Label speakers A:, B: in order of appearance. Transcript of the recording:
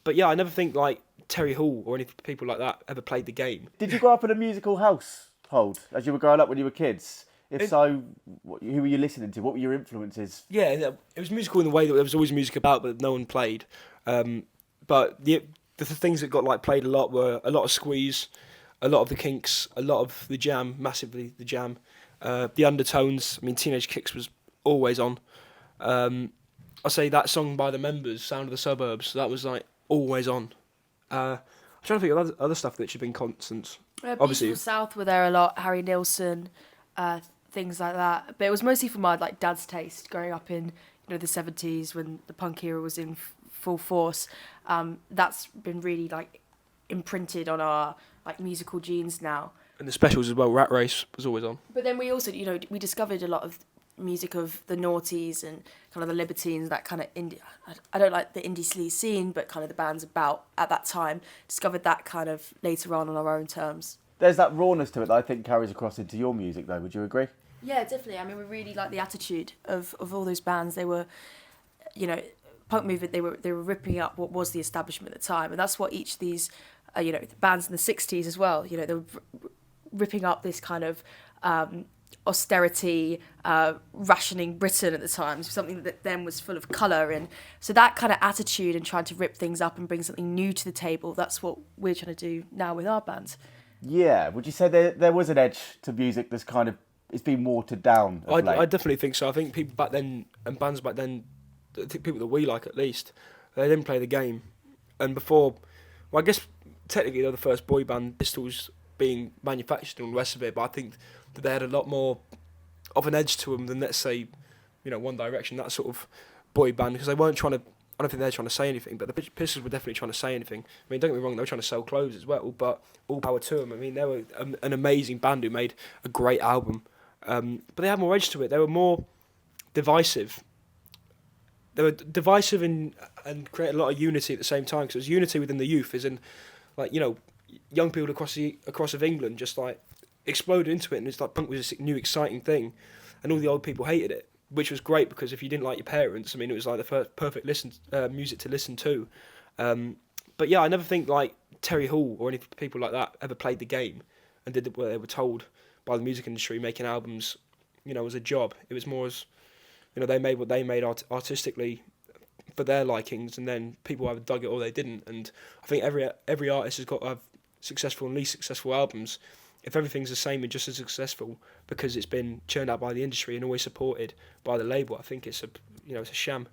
A: But yeah, I never think like Terry Hall or any people like that ever played the game.
B: Did you grow up in a musical household as you were growing up when you were kids? If so, who were you listening to? What were your influences?
A: Yeah, it was musical in the way that there was always music about, but no one played. But the things that got like played a lot were a lot of Squeeze, a lot of the Kinks, a lot of the Jam, massively the Jam, the Undertones. I mean, Teenage Kicks was always on. I say that song by the Members, "Sound of the Suburbs," that was like always on. I'm trying to think of other stuff that should have been constants. Obviously,
C: Beautiful South were there a lot. Harry Nilsson, things like that. But it was mostly for my like dad's taste. Growing up in the 70s when the punk era was in full force, that's been really like imprinted on our like musical genes now.
A: and the specials as well. Rat Race was always on.
C: But then we also we discovered a lot of music of the noughties and kind of the Libertines, that kind of indie. I don't like the indie sleaze scene, but kind of the bands about at that time. Discovered that kind of later on our own terms.
B: There's that rawness to it that I think carries across into your music, though. Would you agree?
C: Yeah, definitely. I mean, we really like the attitude of all those bands. They were, punk movement. They were ripping up what was the establishment at the time, and that's what each of these, bands in the '60s as well. They were ripping up this kind of austerity, rationing Britain at the time, something that then was full of colour. And so that kind of attitude and trying to rip things up and bring something new to the table, that's what we're trying to do now with our band.
B: Yeah, would you say there was an edge to music that's kind of, it's been watered down of late?
A: I definitely think so. I think people back then, and bands back then, I think people that we like at least, they didn't play the game. And before, well, I guess technically they're the first boy band, Pistols being manufactured and all the rest of it, but I think that they had a lot more of an edge to them than, let's say, One Direction, that sort of boy band, because they weren't trying to, I don't think they were trying to say anything, but the Pistols were definitely trying to say anything. I mean, don't get me wrong, they were trying to sell clothes as well, but all power to them. I mean, they were an amazing band who made a great album, but they had more edge to it. They were more divisive. They were divisive and create a lot of unity at the same time, because it was unity within the youth, as in, young people across of England just like exploded into it, and it's like punk was a new exciting thing, and all the old people hated it, which was great, because if you didn't like your parents, I mean, it was like the first perfect music to listen to. But yeah, I never think like Terry Hall or any people like that ever played the game and did what they were told by the music industry, making albums, as a job. It was more as, they made what they made artistically for their likings, and then people either dug it or they didn't. And I think every artist has got to have successful and least successful albums. If everything's the same and just as successful because it's been churned out by the industry and always supported by the label, I think it's a sham.